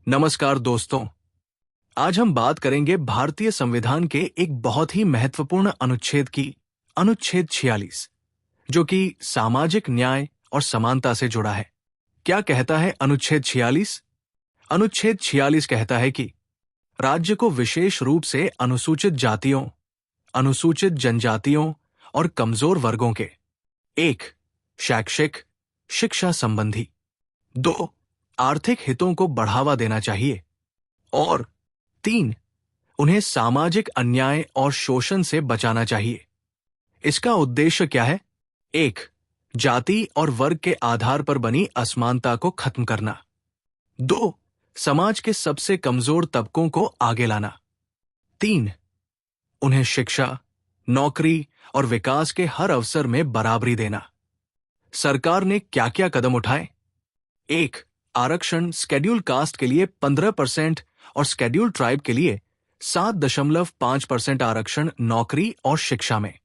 नमस्कार दोस्तों। आज हम बात करेंगे भारतीय संविधान के एक बहुत ही महत्वपूर्ण अनुच्छेद की, अनुच्छेद 46, जो कि सामाजिक न्याय और समानता से जुड़ा है। क्या कहता है अनुच्छेद 46? अनुच्छेद 46 कहता है कि राज्य को विशेष रूप से अनुसूचित जातियों, अनुसूचित जनजातियों और कमजोर वर्गों के 1. शैक्षिक शिक्षा संबंधी, 2. आर्थिक हितों को बढ़ावा देना चाहिए और 3. उन्हें सामाजिक अन्याय और शोषण से बचाना चाहिए। इसका उद्देश्य क्या है? 1. जाति और वर्ग के आधार पर बनी असमानता को खत्म करना। 2. समाज के सबसे कमजोर तबकों को आगे लाना। 3. उन्हें शिक्षा, नौकरी और विकास के हर अवसर में बराबरी देना। सरकार ने क्या क्या कदम उठाए? 1. आरक्षण शेड्यूल कास्ट के लिए 15% और शेड्यूल ट्राइब के लिए 7.5% आरक्षण नौकरी और शिक्षा में।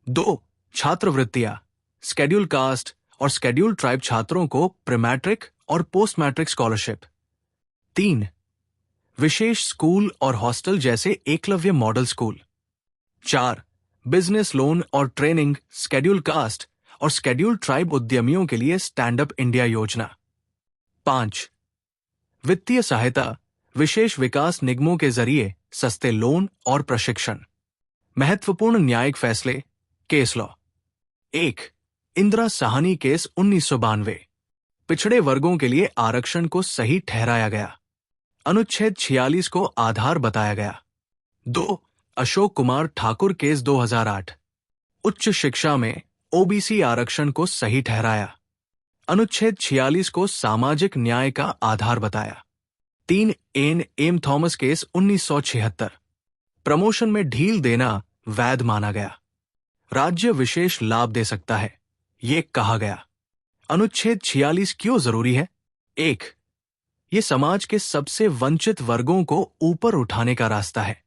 2. छात्रवृत्तियां शेड्यूल कास्ट और शेड्यूल ट्राइब छात्रों को प्री मैट्रिक और पोस्ट मैट्रिक स्कॉलरशिप। 3. विशेष स्कूल और हॉस्टल जैसे Eklavya model school. 4. Business loan और ट्रेनिंग शेड्यूल कास्ट और शेड्यूल ट्राइब उद्यमियों के लिए स्टैंड अप इंडिया योजना। 5. वित्तीय सहायता विशेष विकास निगमों के जरिए सस्ते लोन और प्रशिक्षण। महत्वपूर्ण न्यायिक फैसले, case law. 1. Indira Sahni case 1992, पिछड़े वर्गों के लिए आरक्षण को सही ठहराया गया। अनुच्छेद 46 को आधार बताया गया। 2. अशोक कुमार ठाकुर केस 2008, उच्च शिक्षा में ओबीसी आरक्षण को सही ठहराया। अनुच्छेद 46 को सामाजिक न्याय का आधार बताया। 3. एम थॉमस केस 1976, प्रमोशन में ढील देना वैध माना गया। राज्य विशेष लाभ दे सकता है, ये कहा गया। अनुच्छेद 46 क्यों जरूरी है? 1. ये समाज के सबसे वंचित वर्गों को ऊपर उठाने का रास्ता है।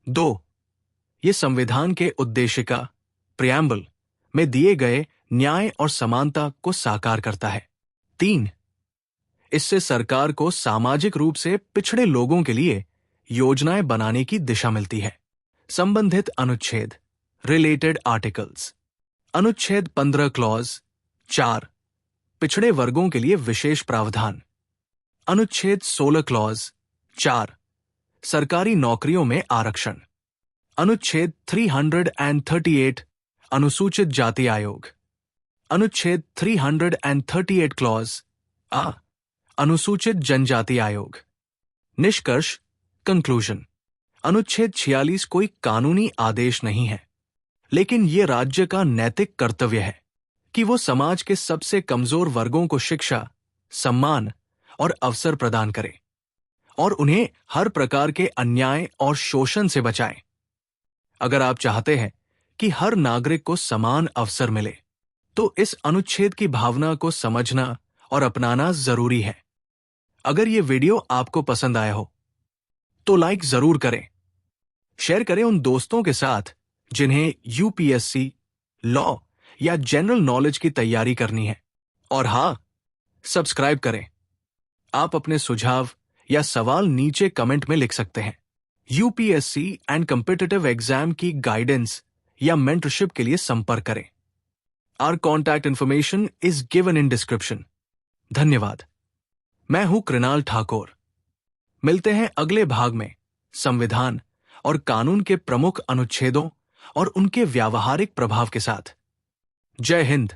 2. ये संविधान के उद्देशिका प्रियम्बल में दिए गए न्याय और समानता को साकार करता है। 3. इससे सरकार को सामाजिक रूप से पिछड़े लोगों के लिए योजनाएं बनाने की दिशा मिलती है। संबंधित अनुच्छेद, रिलेटेड आर्टिकल्स। अनुच्छेद 15 क्लॉज 4, पिछड़े वर्गों के लिए विशेष प्रावधान। अनुच्छेद 16 क्लॉज 4, सरकारी नौकरियों में आरक्षण। अनुच्छेद 338, अनुसूचित जाति आयोग। अनुच्छेद 338 क्लॉज आ, अनुसूचित जनजाति आयोग। निष्कर्ष, कंक्लूजन। अनुच्छेद 46 कोई कानूनी आदेश नहीं है, लेकिन ये राज्य का नैतिक कर्तव्य है कि वो समाज के सबसे कमजोर वर्गों को शिक्षा, सम्मान और अवसर प्रदान करे और उन्हें हर प्रकार के अन्याय और शोषण से बचाए। अगर आप चाहते हैं कि हर नागरिक को समान अवसर मिले, तो इस अनुच्छेद की भावना को समझना और अपनाना जरूरी है। अगर ये वीडियो आपको पसंद आया हो तो लाइक जरूर करें, शेयर करें उन दोस्तों के साथ जिन्हें यूपीएससी, लॉ या जनरल नॉलेज की तैयारी करनी है। और हाँ, सब्सक्राइब करें। आप अपने सुझाव या सवाल नीचे कमेंट में लिख सकते हैं। यूपीएससी एंड कॉम्पिटिटिव एग्जाम की गाइडेंस या मेंटरशिप के लिए संपर्क करें। Our contact information is given in description. धन्यवाद। मैं हूं कृणाल ठाकुर। मिलते हैं अगले भाग में संविधान और कानून के प्रमुख अनुच्छेदों और उनके व्यावहारिक प्रभाव के साथ। जय हिंद।